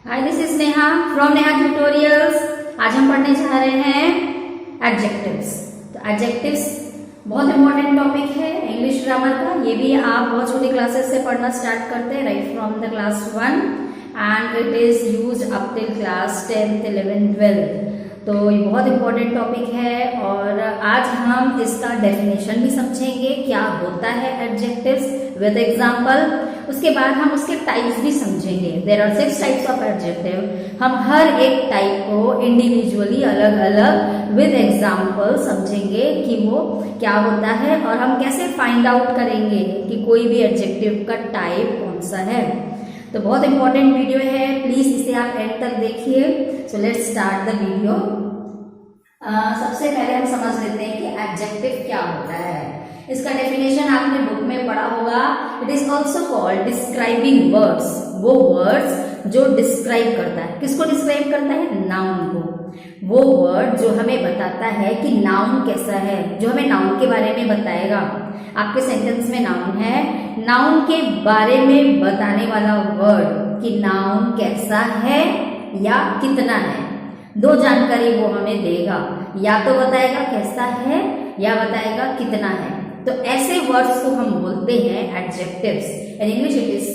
Hi, this is Neha from Neha tutorials. आज हम पढ़ने जा रहे हैं एडजेक्टिव्स। तो एडजेक्टिव्स बहुत इंपॉर्टेंट टॉपिक है इंग्लिश ग्रामर का। ये भी आप बहुत छोटी क्लासेस से पढ़ना स्टार्ट करते हैं, right from the class 1 and it is used up till class 10th 11th 12th। तो ये बहुत इंपॉर्टेंट टॉपिक है और आज हम इसका डेफिनेशन भी समझेंगे, क्या होता है एडजेक्टिव्स विद एग्जांपल। उसके बाद हम उसके टाइप्स भी समझेंगे। There are 6 types of adjective. हम हर एक टाइप को इंडिविजुअली अलग अलग विद एग्जांपल समझेंगे कि वो क्या होता है और हम कैसे फाइंड आउट करेंगे कि कोई भी एडजेक्टिव का टाइप कौन सा है। तो बहुत इंपॉर्टेंट वीडियो है, प्लीज इसे आप एंड तक देखिए। So let's start the video. सबसे पहले हम समझ लेते हैं कि एडजेक्टिव क्या होता है। इसका डेफिनेशन आपने बुक में पढ़ा होगा। It is also called describing words. वो वर्ड्स जो डिस्क्राइब करता है, किसको डिस्क्राइब करता है? नाउन को। वो वर्ड जो हमें बताता है कि नाउन कैसा है, जो हमें नाउन के बारे में बताएगा। आपके सेंटेंस में नाउन है, नाउन के बारे में बताने वाला वर्ड कि नाउन कैसा है या कितना है। दो जानकारी वो हमें देगा, या तो बताएगा कैसा है या बताएगा कितना है। तो ऐसे वर्ड्स को हम बोलते हैं adjectives. In English it is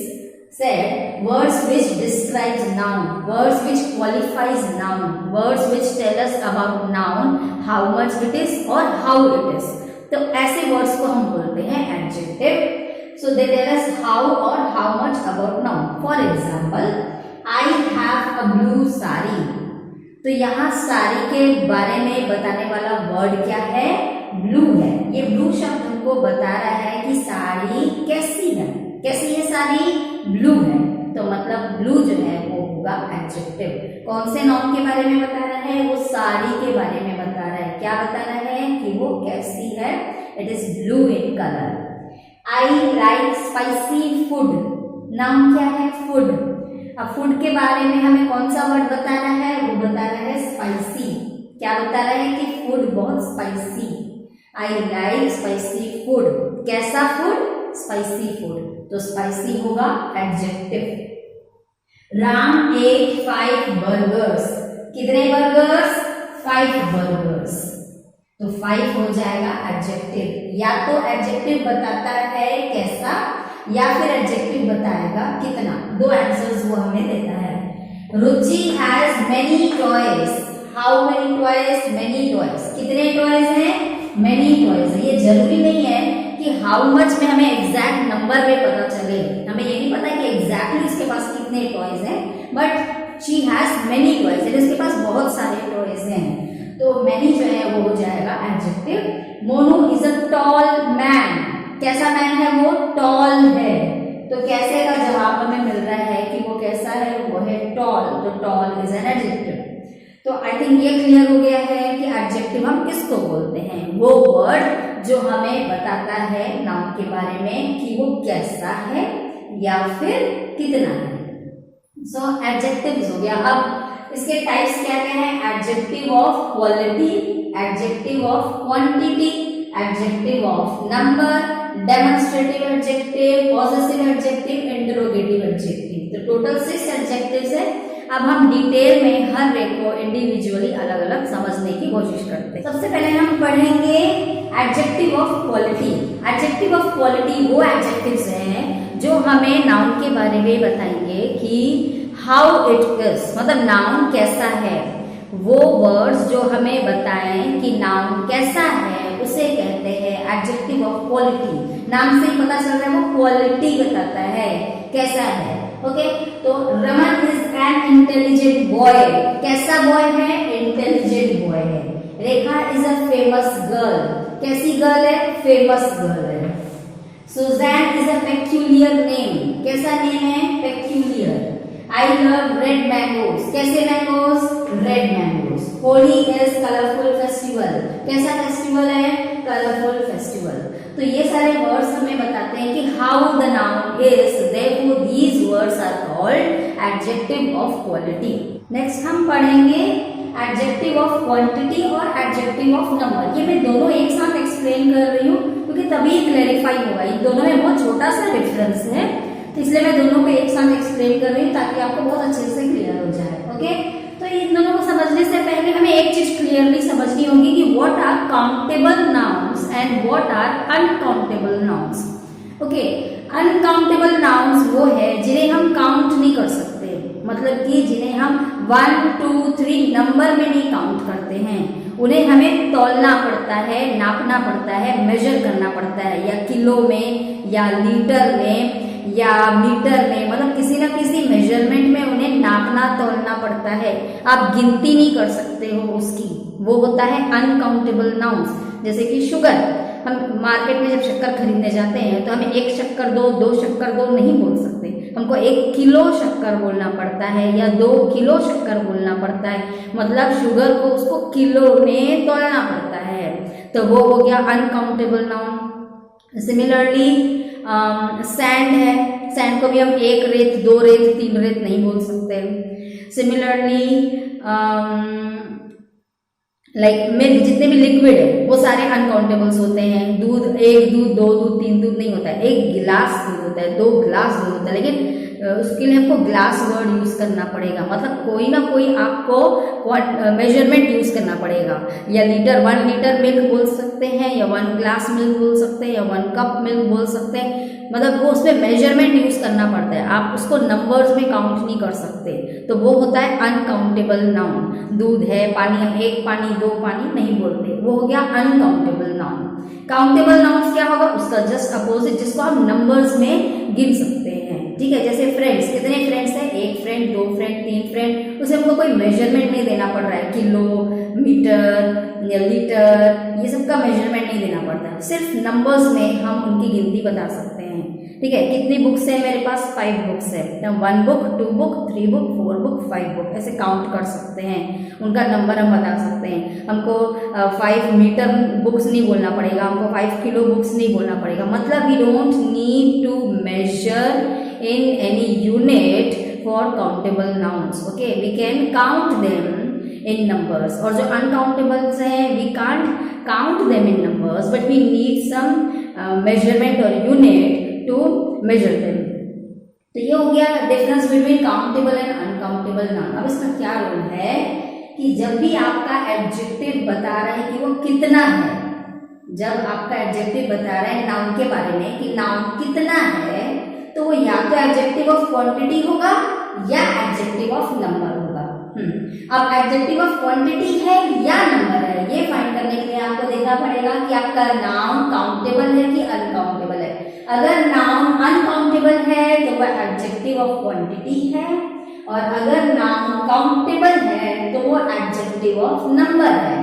said words which describes noun, words which qualifies noun, words which tell us about noun, how much it is or how it is। तो ऐसे वर्ड्स को हम बोलते हैं adjective. So they tell us how और how much about noun. For example, I have a blue sari. तो यहाँ साड़ी के बारे में बताने वाला वर्ड क्या है? ब्लू है। ये ब्लू शब्द हमको बता रहा है कि साड़ी कैसी है। कैसी है साड़ी? ब्लू है। तो मतलब ब्लू जो है वो होगा एडजेक्टिव। कौन से नाउन के बारे में बता रहा है? वो साड़ी के बारे में बता रहा है। क्या बता रहा है? कि वो कैसी है। It is blue in colour. I like spicy food. Noun क्या है? फूड। अब फूड के बारे में हमें कौन सा वर्ड बता रहा है? वो बता रहा है स्पाइसी। क्या बता रहा है? कि फूड बहुत spicy. I like spicy food. कैसा फूड? Spicy food. तो स्पाइसी होगा एडजेक्टिव। Ram ate 5 burgers. कितने बर्गर्स? 5 बर्गर्स। तो 5 हो जाएगा एडजेक्टिव। या तो एडजेक्टिव बताता है कैसा, या फिर एडजेक्टिव बताएगा कितना। दो आंसर्स वो हमें देता है। Ruchi has many toys. How many toys? Many toys. कितने टॉयज हैं? मेनी टॉयज है। ये जरूरी नहीं है कि हाउ मच में हमें एग्जैक्ट नंबर में पता चले। हमें ये नहीं पता कि एग्जैक्टली इसके पास कितने टॉयज हैं, but she has many toys. इसके पास बहुत सारे टॉयज हैं। तो मेनी जो है वो हो जाएगा adjective. Monu is a tall man. कैसा मैन है वो? टॉल है। तो कैसे का जवाब हमें मिल रहा है कि वो कैसा है? वो है टॉल। तो टॉल इज एन एडजेक्टिव। तो आई थिंक ये क्लियर हो गया है कि एडजेक्टिव हम किसको बोलते हैं। वो वर्ड जो हमें बताता है नाउन के बारे में कि वो कैसा है या फिर कितना है। सो एडजेक्टिव्स हो गया। अब इसके टाइप्स क्या क्या है? Adjective of quality, adjective of quantity, adjective of number, demonstrative adjective, possessive adjective, interrogative adjective. तो टोटल 6 एडजेक्टिव्स है। अब हम डिटेल में हर एक को इंडिविजुअली अलग अलग समझने की कोशिश करते हैं। सबसे पहले हम पढ़ेंगे adjective of quality. Adjective of quality वो एडजेक्टिव्स हैं जो हमें नाउन के बारे में बताएंगे कि हाउ इट इज, मतलब नाउन कैसा है। वो वर्ड्स जो हमें बताएं कि नाउन कैसा है उसे कहते हैं एडजेक्टिव ऑफ क्वालिटी। नाम से ही पता चल रहा है वो क्वालिटी बताता है, कैसा है। ओके, तो Raman is an intelligent boy. कैसा बॉय है? इंटेलिजेंट बॉय है। Rekha is a famous girl. कैसी गर्ल है? फेमस गर्ल है। Susan is a peculiar name. कैसा नेम है? Peculiar. I love red mangoes. कैसे mangoes? Red mangoes. Holi is colourful festival. कैसा फेस्टिवल है? Colourful festival. तो ये सारे वर्ड्स हमें बताते हैं कि how the noun is, therefore these words are called adjective of quality. Next हम पढ़ेंगे एडजेक्टिव ऑफ क्वांटिटी और एडजेक्टिव ऑफ नंबर। ये मैं दोनों एक साथ एक्सप्लेन कर रही हूँ क्योंकि तभी क्लैरिफाई होगा। इन दोनों में बहुत छोटा सा डिफरेंस है, तो इसलिए मैं दोनों को एक साथ एक्सप्लेन कर रही हूँ ताकि आपको बहुत अच्छे से क्लियर हो ओके, तो इन दोनों को समझने से पहले हमें एक चीज क्लियरली समझनी होगी कि what are countable nouns and what are uncountable nouns. Okay, uncountable nouns वो है जिन्हें हम काउंट नहीं कर सकते, मतलब कि जिन्हें हम 1 2 3 नंबर में नहीं काउंट करते हैं, उन्हें हमें तौलना पड़ता है, नापना पड़ता है, मेजर करना पड़ता है, या किलो में या लीटर में या मीटर में, मतलब किसी ना किसी मेजरमेंट में उन्हें नापना तौलना पड़ता है। आप गिनती नहीं कर सकते हो उसकी, वो होता है अनकाउंटेबल नाउन्स। जैसे कि शुगर, हम मार्केट में जब शक्कर खरीदने जाते हैं तो हमें 1 शक्कर दो शक्कर दो नहीं बोल सकते, हमको 1 किलो शक्कर बोलना पड़ता है या 2 किलो शक्कर बोलना पड़ता है, मतलब शुगर को उसको किलो में तौलना पड़ता है, तो वो हो गया अनकाउंटेबल नाउन। सिमिलरली सैंड है, सैंड को भी हम 1 रेत 2 रेत 3 रेत नहीं बोल सकते। सिमिलरली लाइक मिल्क, जितने भी लिक्विड है वो सारे अनकाउंटेबल्स होते हैं। दूध, 1 दूध 2 दूध 3 दूध नहीं होता है, 1 गिलास दूध होता है, 2 गिलास दूध होता है, लेकिन उसके लिए आपको ग्लास वर्ड यूज करना पड़ेगा, मतलब कोई ना कोई आपको मेजरमेंट यूज करना पड़ेगा। या लीटर, 1 लीटर मिल्क बोल सकते हैं, या 1 ग्लास मिल्क बोल सकते हैं, या 1 कप मिल्क बोल सकते हैं, मतलब वो उसमें मेजरमेंट यूज करना पड़ता है, आप उसको नंबर्स में काउंट नहीं कर सकते, तो वो होता है अनकाउंटेबल नाउन। दूध है, पानी, हम 1 पानी 2 पानी नहीं बोलते, वो हो गया अनकाउंटेबल नाउन। काउंटेबल नाउन क्या होगा, उसका जस्ट अपोजिट, जिसको हम नंबर्स में गिन सकते हैं। ठीक है, जैसे फ्रेंड्स, कितने फ्रेंड्स हैं, 1 फ्रेंड 2 फ्रेंड 3 फ्रेंड, उसे हमको कोई मेजरमेंट नहीं देना पड़ रहा है, किलो मीटर या लीटर, ये सब का मेजरमेंट नहीं देना पड़ता है, सिर्फ नंबर्स में हम उनकी गिनती बता सकते हैं। ठीक है, कितनी बुक्स है मेरे पास, 5 बुक्स है, तो 1 book 2 book 3 book 4 book 5 book ऐसे काउंट कर सकते हैं, उनका नंबर हम बता सकते हैं। हमको 5 मीटर बुक्स नहीं बोलना पड़ेगा, हमको 5 किलो बुक्स नहीं बोलना पड़ेगा, मतलब we don't need to measure in any unit for countable nouns. Okay, we can count them in numbers, और जो uncountables हैं we can't count them in numbers but we need some measurement or unit to measure them. तो ये हो गया difference between countable and uncountable noun. अब इसका क्या रोल है कि जब भी आपका एडजेक्टिव बता रहा है कि वो कितना है, जब आपका एडजेक्टिव बता रहा है नाउन के बारे में कि नाउन कितना है, तो वो या तो एडजेक्टिव ऑफ क्वांटिटी होगा या एडजेक्टिव ऑफ नंबर होगा। अब एडजेक्टिव ऑफ क्वांटिटी है या नंबर है, ये फाइंड करने के लिए आपको देखना पड़ेगा कि आपका नाउन काउंटेबल है कि अनकाउंटेबल है। अगर नाउन अनकाउंटेबल है तो वह एडजेक्टिव ऑफ क्वांटिटी है, और अगर नाउन काउंटेबल है तो वो एडजेक्टिव ऑफ नंबर है।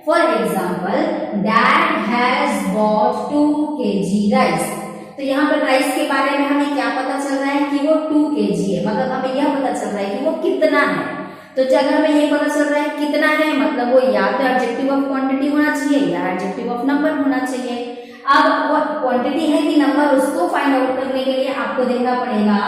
For example, dad has bot 2 kg rice, तो यहाँ पर राइस के बारे में हमें क्या पता चल रहा है कि वो 2 kg है, मतलब हमें यह पता चल रहा है कि वो कितना है। तो अगर हमें ये पता चल रहा है कितना है, मतलब वो या तो एडजेक्टिव ऑफ क्वांटिटी होना चाहिए या एडजेक्टिव ऑफ नंबर होना चाहिए। अब वो क्वांटिटी है कि नंबर, उसको फाइंड आउट करने के लिए आपको देखना पड़ेगा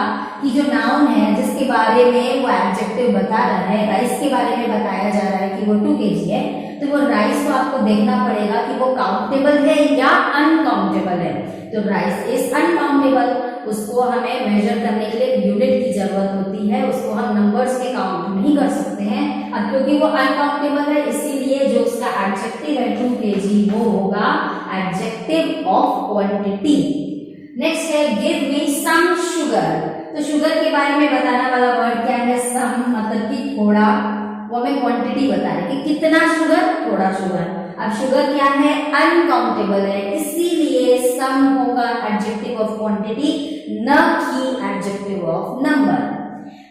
कि जो नाउन है जिसके बारे में वो एडजेक्टिव बता रहा है, राइस के बारे में बताया जा रहा है कि वो 2 kg है, तो वो राइस को आपको देखना पड़ेगा कि वो काउंटेबल है या अनकाउंटेबल है। तो राइस इज अनकाउंटेबल, उसको हमें मेजर करने के लिए यूनिट की जरूरत होती है, उसको हम नंबर्स में काउंट नहीं कर सकते हैं। अब क्योंकि वो अनकाउंटेबल है, इसीलिए जो उसका एडजेक्टिव है 2 kg वो होगा एडजेक्टिव ऑफ क्वांटिटी। नेक्स्ट है गिव मी सम शुगर, तो शुगर के बारे में बताने वाला वर्ड क्या है, सम, मतलब कि थोड़ा, वो हमें क्वांटिटी बता रहे कि कितना शुगर, थोड़ा शुगर। अब शुगर क्या है, अनकाउंटेबल है, इसीलिए सम होगा एडजेक्टिव ऑफ क्वांटिटी, न कि एडजेक्टिव ऑफ नंबर।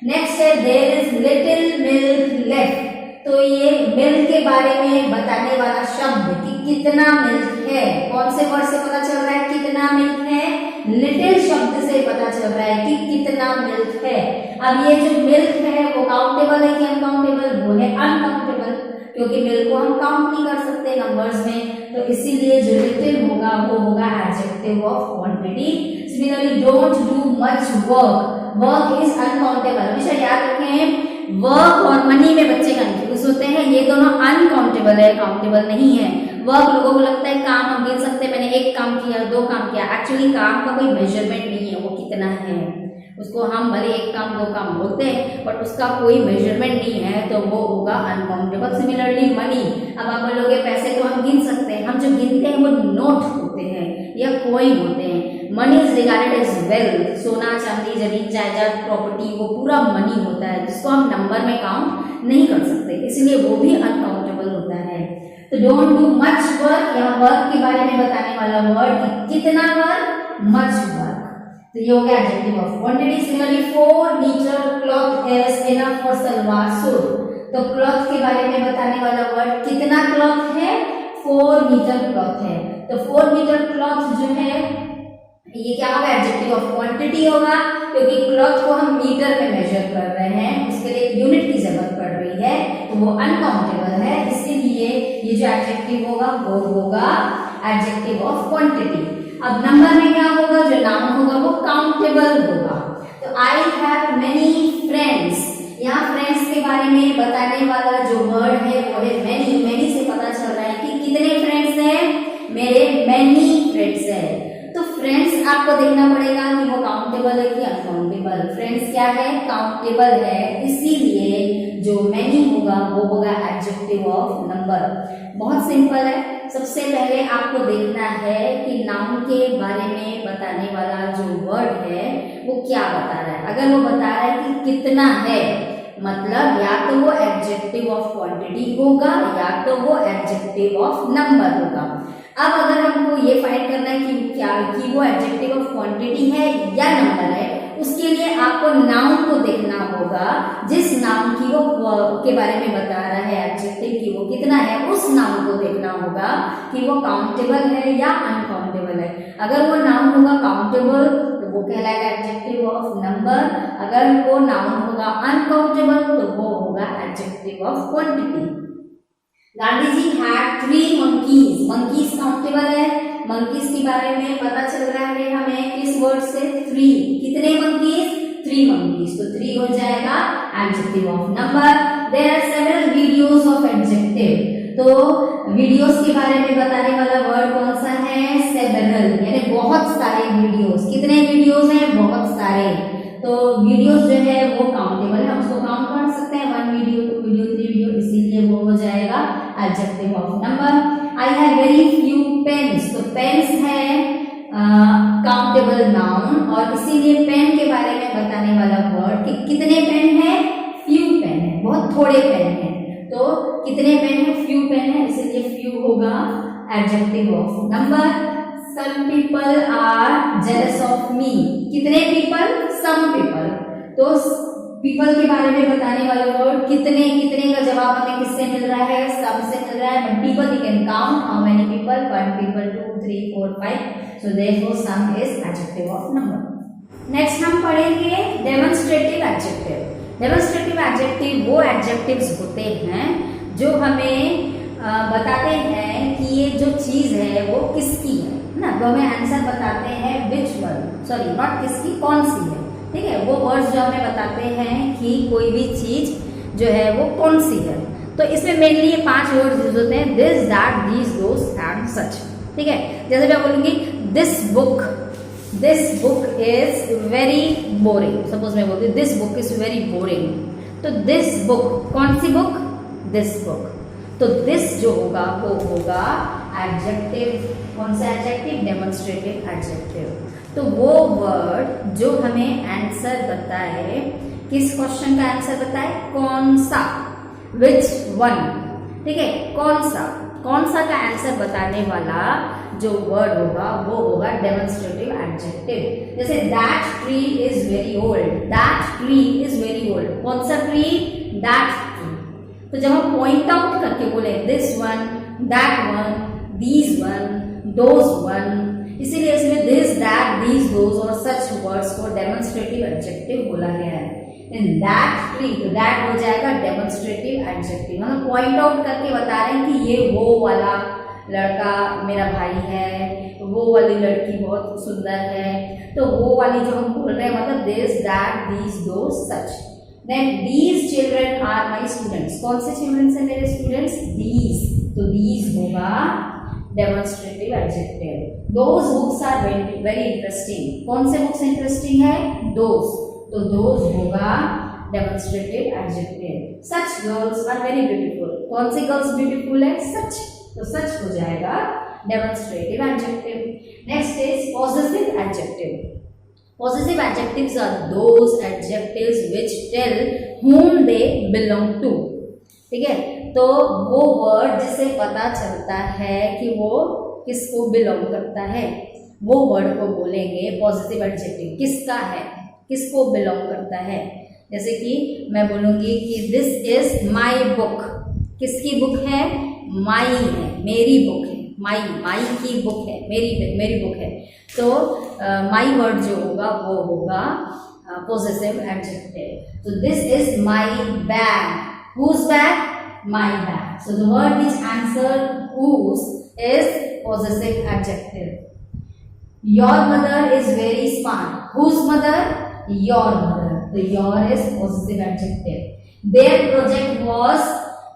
नेक्स्ट है there is little milk left, तो ये मिल्क के बारे में बताने वाला शब्द कि कितना मिल्क है, कौन से वर्ड से पता चल रहा है कितना मिल्क है, लिटिल शब्द से पता चल रहा है कि कितना मिल्क है। अब ये जो मिल्क है वो काउंटेबल है कि अनकाउंटेबल, वो है अनकाउंटेबल, क्योंकि मिल्क को हम काउंट नहीं कर सकते नंबर्स में, तो इसीलिए जो लिटिल होगा वो होगा adjective of quantity. Similarly don't do much work, work is uncountable, हमेशा याद रखें वर्क और मनी में बच्चे कंफ्यूज होते हैं, ये दोनों अनकाउंटेबल है, काउंटेबल नहीं है। वर्क लोगों को लगता है काम हम गिन सकते हैं, मैंने 1 काम किया 2 काम किया, एक्चुअली काम का कोई मेजरमेंट नहीं है, वो कितना है उसको हम भले एक काम दो काम बोलते हैं बट उसका कोई मेजरमेंट नहीं है तो वो होगा अनकाउंटेबल। सिमिलरली मनी, अब आप बोलोगे पैसे तो हम गिन सकते हैं, हम जो गिनते हैं वो नोट होते हैं या कॉइन होते हैं। Money is regarded as wealth, सोना चांदी जमीन जायदाद प्रॉपर्टी वो पूरा मनी होता है जिसको हम नंबर में काउंट नहीं कर सकते, इसलिए वो भी अनकाउंटेबल होता है। तो डोंट डू मच वर्क, यहाँ वर्क के बारे में बताने वाला वर्ड कितना वर्क, मच वर्क, तो ये हो गया adjective of quantity. Similarly 4 meter cloth is enough for salwar suit, तो क्लॉथ के बारे में बताने वाला वर्ड कितना क्लॉथ है, 4 मीटर क्लॉथ है, तो 4 मीटर क्लॉथ जो है ये क्या होगा, एडजेक्टिव ऑफ क्वांटिटी होगा, क्योंकि क्लॉथ को हम मीटर में मेजर कर रहे हैं, उसके लिए यूनिट की जरूरत पड़ रही है, तो वो अनकाउंटेबल है, इसीलिए ये जो एडजेक्टिव होगा वो होगा एडजेक्टिव ऑफ क्वांटिटी। अब नंबर में क्या होगा, जो नाउन होगा वो काउंटेबल होगा। तो आई हैव मेनी फ्रेंड्स, यहाँ फ्रेंड्स के बारे में बताने वाला जो वर्ड है वो है मेनी। मेनी से पता चल रहा है कि कितने फ्रेंड्स हैं, मेरे मेनी फ्रेंड्स हैं। तो फ्रेंड्स आपको देखना पड़ेगा कि वो काउंटेबल है कि अनकाउंटेबल। फ्रेंड्स क्या है, काउंटेबल है, इसीलिए जो मेनी होगा वो होगा एडजेक्टिव ऑफ नंबर। बहुत सिंपल है, सबसे पहले आपको देखना है कि नाउन के बारे में बताने वाला जो वर्ड है वो क्या बता रहा है। अगर वो बता रहा है कि कितना है, मतलब या तो वो एडजेक्टिव ऑफ क्वांटिटी होगा या तो वो एडजेक्टिव ऑफ नंबर होगा। अब अगर हमको ये फाइंड करना है कि क्या कि वो एडजेक्टिव ऑफ क्वांटिटी है या नंबर है, उसके लिए आपको नाउन को देखना होगा, जिस नाउन की वो के बारे में बता रहा है एडजेक्टिव की वो कितना है, उस नाउन को देखना होगा कि वो काउंटेबल है या अनकाउंटेबल है। अगर वो नाउन होगा काउंटेबल तो वो कहलाएगा एडजेक्टिव ऑफ नंबर, अगर वो नाउन होगा अनकाउंटेबल तो वो होगा adjective of quantity. Gandhi ji had 3 monkeys, monkeys countable है, मंकीज के बारे में पता चल रहा है हमें किस वर्ड से, 3, कितने मंकीज, 3 monkeys, तो 3 हो जाएगा adjective of number. There are several videos of adjective, तो वीडियोस के बारे में बताने वाला वर्ड कौन सा है, सेवरल, यानी बहुत सारे वीडियोस। कितने वीडियोस हैं, बहुत सारे, तो वीडियोस जो है वो काउंटेबल है, हम उसको काउंट कर सकते हैं, 1 वीडियो, 2 वीडियो, 3 वीडियो, इसीलिए वो हो जाएगा adjective of number. I have very few pens, तो पेन्स है काउंटेबल नाउन, और इसीलिए पेन के बारे में बताने वाला वर्ड कि कितने पेन है, फ्यू पेन है, बहुत थोड़े पेन है, तो कितने पेन है, फ्यू पेन है, इसीलिए फ्यू होगा adjective of number. Some people are jealous of me, कितने people, some people, तो people के बारे में बताने वाला वर्ड कितने, कितने का जवाब हमें किससे मिल रहा है, some से मिल रहा है, but people you can count how many people, 1 people, 2, 3, 4, 5, so therefore some is adjective of number. Next हम पढ़ेंगे demonstrative adjective. Demonstrative adjective वो adjectives होते हैं जो हमें बताते हैं कि ये जो चीज है वो किसकी है ना, तो हमें आंसर बताते हैं विच वन, सॉरी नॉट किसकी, कौन सी है, ठीक है, वो वर्ड्स जो हमें बताते हैं कि कोई भी चीज जो है वो कौन सी है। तो इसमें मेनली ये 5 वर्ड्स यूज होते हैं, this, that, these, those and such, ठीक है। जैसे मैं बोलूंगी this book is very boring, suppose मैं बोलती हूँ this book is very boring, तो दिस बुक कौन सी बुक, दिस बुक, तो दिस जो होगा वो होगा एडजेक्टिव, कौन सा एडजेक्टिव, डेमोन्स्ट्रेटिव एडजेक्टिव। तो वो वर्ड जो हमें आंसर बताए, किस क्वेश्चन का आंसर बताए, कौन सा, विच वन, ठीक है, कौन सा का आंसर बताने वाला जो वर्ड होगा वो होगा डेमोन्स्ट्रेटिव एडजेक्टिव। जैसे that tree is very old, that tree is very old, कौन सा ट्री, दैट ट्री। तो जब हम पॉइंट आउट करके बोले this one, that one, these one, those one, इसीलिए इसमें दिस, दैट, दीज, दोज और सच वर्ड्स को डेमोन्स्ट्रेटिव एडजेक्टिव बोला गया है। इन दैट ट्री, तो दैट हो जाएगा डेमोन्स्ट्रेटिव एडजेक्टिव, हम पॉइंट आउट करके बता रहे हैं कि ये वो वाला लड़का मेरा भाई है, वो वाली लड़की बहुत सुंदर है, तो वो वाली जो हम बोल रहे हैं मतलब this, that, these, those, such. Then these children are my students, कौन से चिल्ड्रन है मेरे स्टूडेंट्स, these, तो these होगा demonstrative adjective. Those books are very interesting, कौन से बुक्स इंटरेस्टिंग है, those, तो दोज होगा demonstrative adjective. Such girls are very beautiful, कौन सी गर्ल्स ब्यूटीफुल है? सच, तो सच हो जाएगा demonstrative adjective. Next is possessive adjective. Possessive adjectives are those adjectives which tell whom they belong to। ठीक है, तो वो वर्ड जिसे पता चलता है कि वो किसको बिलोंग करता है, वो वर्ड को बोलेंगे पॉजिटिव एडजेक्टिव। किसका है, किसको बिलोंग करता है। जैसे कि मैं बोलूँगी कि दिस इज माई बुक। किसकी बुक है? माई है, मेरी बुक है। माई की बुक है, मेरी बुक है। तो माई वर्ड जो होगा वो होगा पोजेसिव एडजेक्टिव। तो this is my bag. Whose bag? My bag. So the word which answer whose is possessive adjective. Your mother is very smart. Whose mother? Your mother. तो your is possessive adjective. Their project was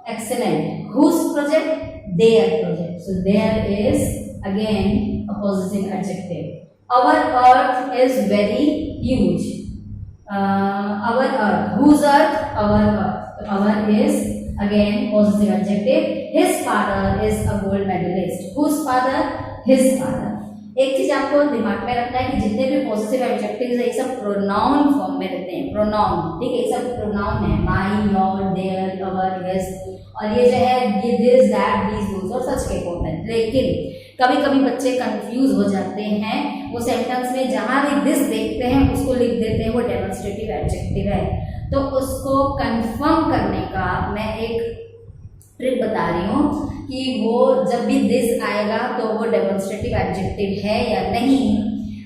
excellent. Whose project? Their project. So there is again a positive adjective. Our earth is very huge. Our earth. Whose earth? Our earth. Our is again positive adjective. His father is a gold medalist. Whose father? His father. एक चीज आपको दिमाग में रखना है कि जितने भी पॉजिटिव एडजेक्टिव्स है ये सब प्रोनाउन फॉर्म में रहते हैं। प्रोनाउन, ठीक है, ये सब प्रोनाउन है। माई, योर, देयर, अवर, हिज, और ये जो है दिस, दैट, दीज, दोस और सच के फॉर्म में। लेकिन कभी कभी बच्चे कंफ्यूज हो जाते हैं, वो सेंटेंस में जहां भी दिस देखते हैं उसको लिख देते हैं वो डेमोन्स्ट्रेटिव एडजेक्टिव है। तो उसको कंफर्म करने का मैं एक ट्रिक बता रही हूँ कि वो जब भी दिस आएगा तो वो डेमोन्स्ट्रेटिव एडजेक्टिव है या नहीं।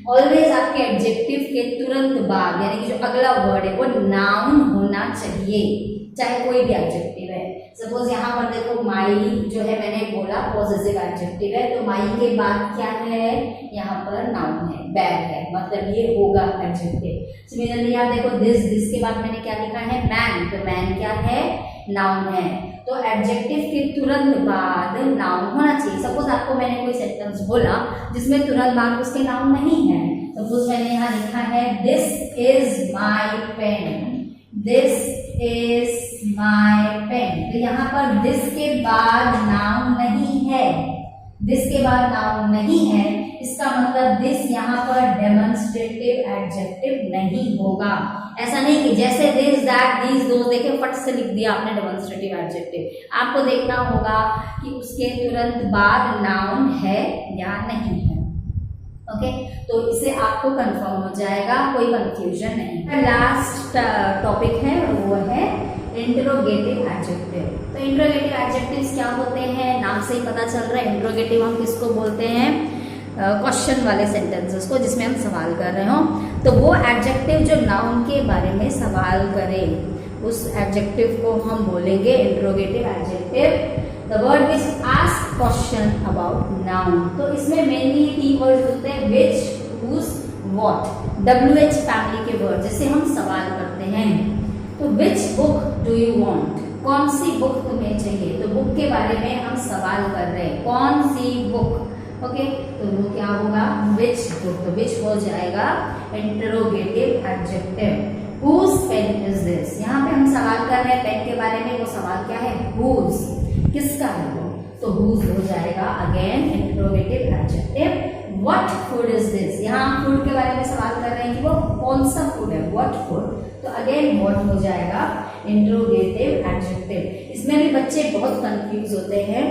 ऑलवेज आपके एडजेक्टिव के तुरंत बाद यानी कि जो अगला वर्ड है वो नाउन होना चाहिए, चाहे कोई भी एडजेक्टिव है। सपोज यहाँ पर देखो माई जो है मैंने बोला पॉजिटिव एडजेक्टिव है, तो माई के बाद क्या है? यहाँ पर नाउन है, बैग है, मतलब ये होगा एडजेक्टिव। सिमिलरली यहाँ देखो दिस के बाद मैंने क्या लिखा है? मैन। तो मैन क्या है? नाउन है। तो एडजेक्टिव के तुरंत बाद नाउन होना चाहिए। सपोज आपको मैंने कोई सेंटेंस बोला जिसमें तुरंत बाद उसके नाउन नहीं है। सपोज मैंने यहाँ लिखा है this is my pen. This is my pen. तो यहाँ पर दिस के बाद नाउन नहीं है। दिस के बाद नाउन नहीं है, इसका मतलब दिस यहाँ पर डेमोन्स्ट्रेटिव एडजेक्टिव नहीं होगा। ऐसा नहीं कि जैसे दिस, दैट, दीज, दोस देखे फट से लिख दिया आपने डेमोन्स्ट्रेटिव एडजेक्टिव। आपको देखना होगा कि उसके तुरंत बाद नाउन है या नहीं है। ओके, तो इससे आपको कंफर्म हो जाएगा, कोई कंफ्यूजन नहीं। लास्ट टॉपिक है वो है इंट्रोगेटिव एडजेक्टिव। तो इंट्रोगेटिव एडजेक्टिव्स क्या होते हैं? नाम से ही पता चल रहा है। इंट्रोगेटिव हम किसको बोलते हैं? क्वेश्चन वाले सेंटेंसेस को जिसमें हम सवाल कर रहे हो। तो वो एडजेक्टिव जो नाउन के बारे में सवाल करे उस एडजेक्टिव को हम बोलेंगे interrogative adjective. The word which ask question about noun. तो इसमें मेनली की वर्ड होते हैं विच, हुज, व्हाट, WH फैमिली के वर्ड जिससे हम सवाल करते हैं। तो which book do you want? कौन सी बुक तुम्हें चाहिए? तो बुक के बारे में हम सवाल कर रहे हैं, कौन सी बुक। ओके, तो वो क्या होगा? Which book. तो विच हो जाएगा interrogative adjective. Whose pen is this? यहाँ पे हम सवाल कर रहे हैं पेन के बारे में, वो सवाल क्या है? हुज, किसका है वो? तो हुज हो जाएगा again interrogative adjective. What food is this? यहाँ हम फूड के बारे में सवाल कर रहे हैं कि वो कौन सा फूड है, व्हाट फूड। तो अगेन व्हाट हो जाएगा इंट्रोगेटिव एडजेक्टिव। इसमें भी बच्चे बहुत कंफ्यूज होते हैं।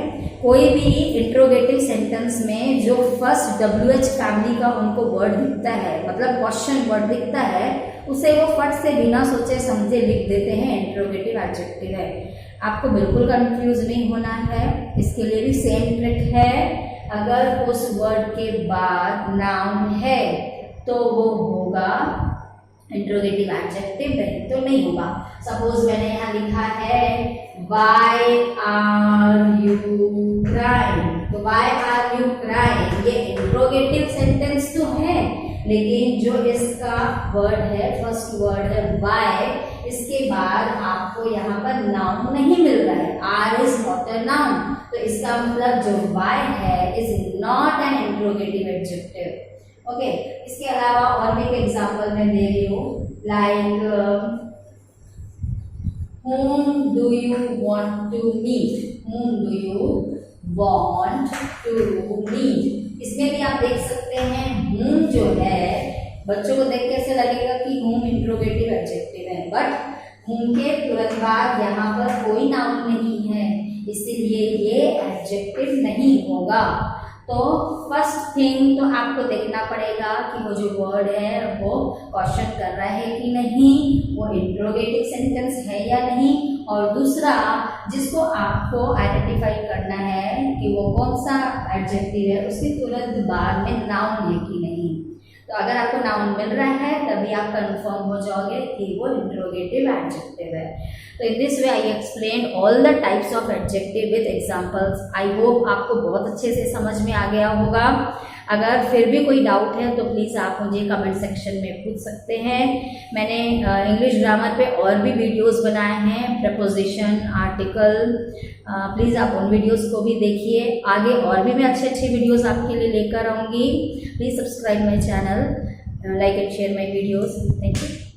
कोई भी इंट्रोगेटिव सेंटेंस में जो फर्स्ट WH फैमिली का उनको वर्ड दिखता है, मतलब क्वेश्चन वर्ड दिखता है, उसे वो फट से बिना सोचे समझे लिख देते हैं इंट्रोगेटिव एडजेक्टिव है। आपको बिल्कुल कंफ्यूज नहीं होना है, इसके लिए भी सेम ट्रिक है। अगर उस वर्ड के बाद नाउन है तो वो होगा इंट्रोगेटिव एडजेक्टिव, नहीं तो नहीं होगा। सपोज मैंने यहाँ लिखा है Why are you crying? तो Why are you crying? ये इंट्रोगेटिव सेंटेंस तो है, लेकिन जो इसका वर्ड है, फर्स्ट वर्ड है why, इसके बाद आपको यहाँ पर नाउन नहीं मिल रहा है। R is not a noun, तो इसका मतलब जो why है is not an interrogative adjective। Okay, इसके अलावा और भी एक एग्जाम्पल मैं दे रही हूँ। like whom do you want to meet, whom do you want to meet। इसमें भी आप देख सकते हैं whom जो है, बच्चों को देख कैसे लगेगा कि whom इंट्रोगेटिव एडजेक्टिव है, बट whom के तुरंत बाद यहाँ पर कोई नाउन नहीं है, इसीलिए ये एडजेक्टिव नहीं होगा। तो फर्स्ट थिंग तो आपको देखना पड़ेगा कि वो जो वर्ड है वो क्वेश्चन कर रहा है कि नहीं, वो इंट्रोगेटिव सेंटेंस है या नहीं, और दूसरा जिसको आपको आइडेंटिफाई करना है कि वो कौन सा एडजेक्टिव है, उसके तुरंत बाद में नाउन है कि नहीं। तो अगर आपको नाउन मिल रहा है तभी आप कंफर्म हो जाओगे कि वो इंट्रोगेटिव एडजेक्टिव है। तो in this way I explain all the types of adjective with examples. I hope आपको बहुत अच्छे से समझ में आ गया होगा। अगर फिर भी कोई डाउट है तो प्लीज़ आप मुझे कमेंट सेक्शन में पूछ सकते हैं। मैंने इंग्लिश ग्रामर पे और भी वीडियोस बनाए हैं, प्रपोजिशन, आर्टिकल, प्लीज़ आप उन वीडियोस को भी देखिए। आगे और भी मैं अच्छे अच्छे वीडियोस आपके लिए लेकर आऊँगी। Please subscribe my channel, like and share my videos. Thank you.